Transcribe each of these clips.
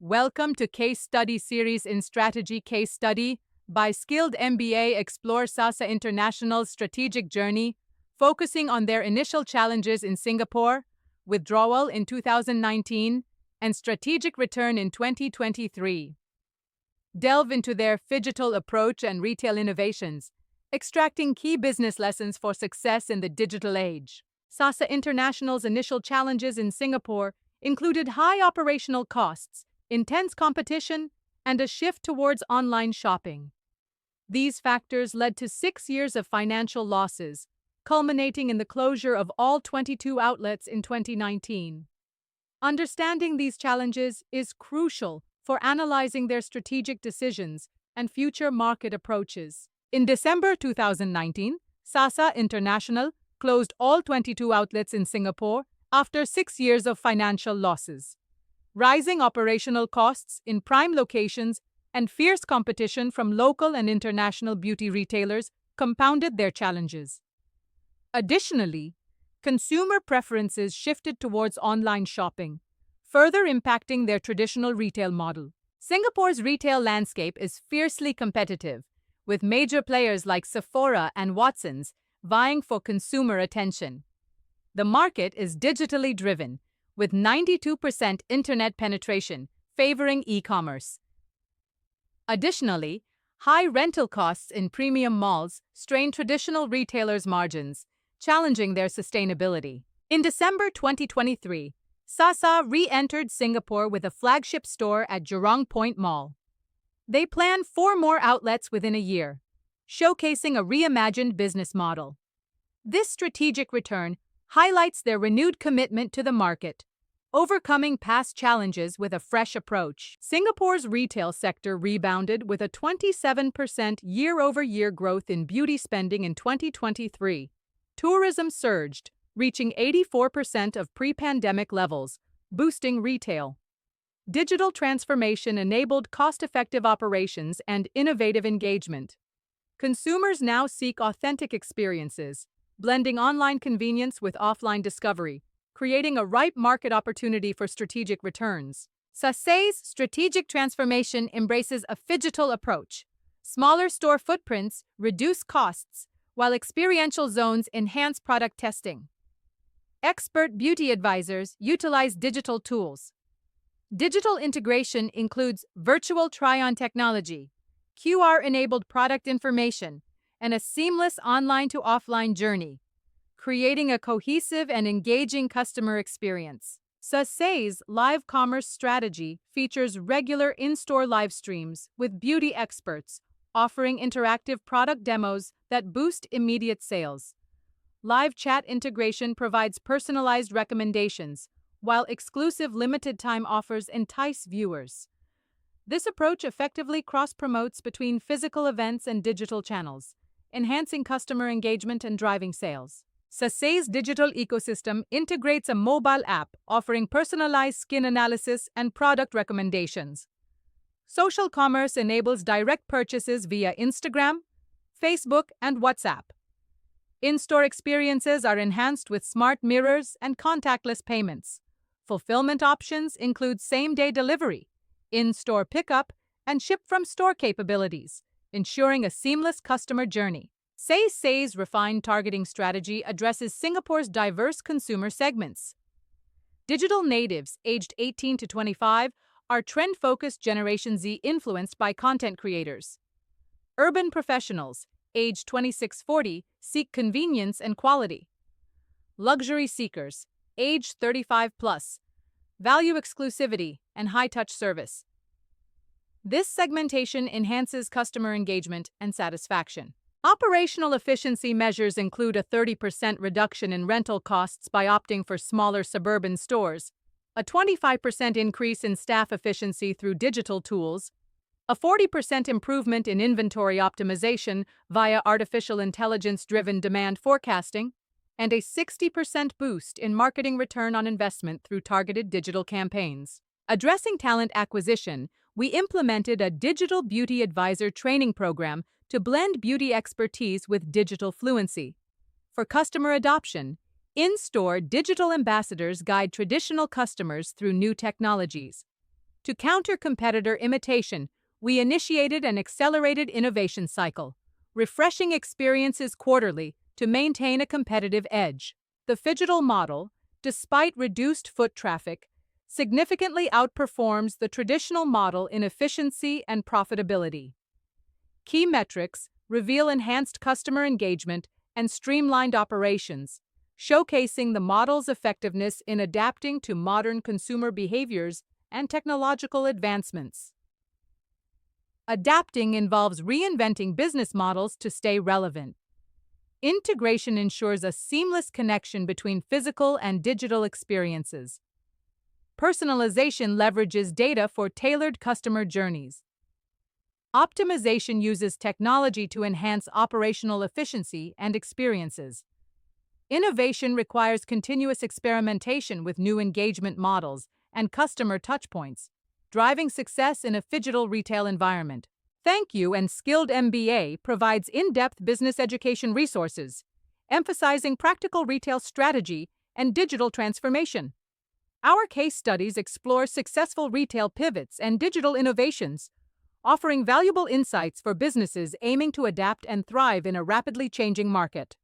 Welcome to Case Study Series in Strategy Case Study by Skilled MBA explore Sasa International's strategic journey, focusing on their initial challenges in Singapore, withdrawal in 2019, and strategic return in 2023. Delve into their phygital approach and retail innovations, extracting key business lessons for success in the digital age. Sasa International's initial challenges in Singapore included high operational costs, intense competition, and a shift towards online shopping. These factors led to 6 years of financial losses, culminating in the closure of all 22 outlets in 2019. Understanding these challenges is crucial for analyzing their strategic decisions and future market approaches. In December 2019, Sasa International closed all 22 outlets in Singapore after 6 years of financial losses. Rising operational costs in prime locations and fierce competition from local and international beauty retailers compounded their challenges. Additionally, consumer preferences shifted towards online shopping, further impacting their traditional retail model. Singapore's retail landscape is fiercely competitive, with major players like Sephora and Watsons vying for consumer attention. The market is digitally driven, with 92% internet penetration, favoring e-commerce. Additionally, high rental costs in premium malls strain traditional retailers' margins, challenging their sustainability. In December 2023, Sasa re-entered Singapore with a flagship store at Jurong Point Mall. They plan 4 more outlets within a year, showcasing a reimagined business model. This strategic return highlights their renewed commitment to the market, overcoming past challenges with a fresh approach. Singapore's retail sector rebounded with a 27% year-over-year growth in beauty spending in 2023. Tourism surged, reaching 84% of pre-pandemic levels, boosting retail. Digital transformation enabled cost-effective operations and innovative engagement. Consumers now seek authentic experiences, blending online convenience with offline discovery, creating a ripe market opportunity for strategic returns. Sasa's strategic transformation embraces a phygital approach. Smaller store footprints reduce costs, while experiential zones enhance product testing. Expert beauty advisors utilize digital tools. Digital integration includes virtual try-on technology, QR-enabled product information, and a seamless online-to-offline journey, creating a cohesive and engaging customer experience. Sasa's live commerce strategy features regular in-store live streams with beauty experts, offering interactive product demos that boost immediate sales. Live chat integration provides personalized recommendations, while exclusive limited-time offers entice viewers. This approach effectively cross-promotes between physical events and digital channels, enhancing customer engagement and driving sales. Sasa's digital ecosystem integrates a mobile app offering personalized skin analysis and product recommendations. Social commerce enables direct purchases via Instagram, Facebook, and WhatsApp. In-store experiences are enhanced with smart mirrors and contactless payments. Fulfillment options include same-day delivery, in-store pickup, and ship-from-store capabilities, ensuring a seamless customer journey. Sasa's refined targeting strategy addresses Singapore's diverse consumer segments. Digital natives aged 18 to 25 are trend-focused Generation Z influenced by content creators. Urban professionals, aged 26-40, seek convenience and quality. Luxury seekers, aged 35 plus, value exclusivity and high-touch service. This segmentation enhances customer engagement and satisfaction. Operational efficiency measures include a 30% reduction in rental costs by opting for smaller suburban stores, a 25% increase in staff efficiency through digital tools, a 40% improvement in inventory optimization via artificial intelligence-driven demand forecasting, and a 60% boost in marketing return on investment through targeted digital campaigns. Addressing talent acquisition, we implemented a digital beauty advisor training program to blend beauty expertise with digital fluency. For customer adoption, in-store digital ambassadors guide traditional customers through new technologies. To counter competitor imitation, we initiated an accelerated innovation cycle, refreshing experiences quarterly to maintain a competitive edge. The phygital model, despite reduced foot traffic, significantly outperforms the traditional model in efficiency and profitability. Key metrics reveal enhanced customer engagement and streamlined operations, showcasing the model's effectiveness in adapting to modern consumer behaviors and technological advancements. Adapting involves reinventing business models to stay relevant. Integration ensures a seamless connection between physical and digital experiences. Personalization leverages data for tailored customer journeys. Optimization uses technology to enhance operational efficiency and experiences. Innovation requires continuous experimentation with new engagement models and customer touchpoints, driving success in a phygital retail environment. Thank You and Skilled MBA provides in-depth business education resources, emphasizing practical retail strategy and digital transformation. Our case studies explore successful retail pivots and digital innovations, offering valuable insights for businesses aiming to adapt and thrive in a rapidly changing market.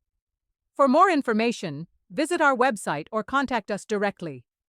For more information, visit our website or contact us directly.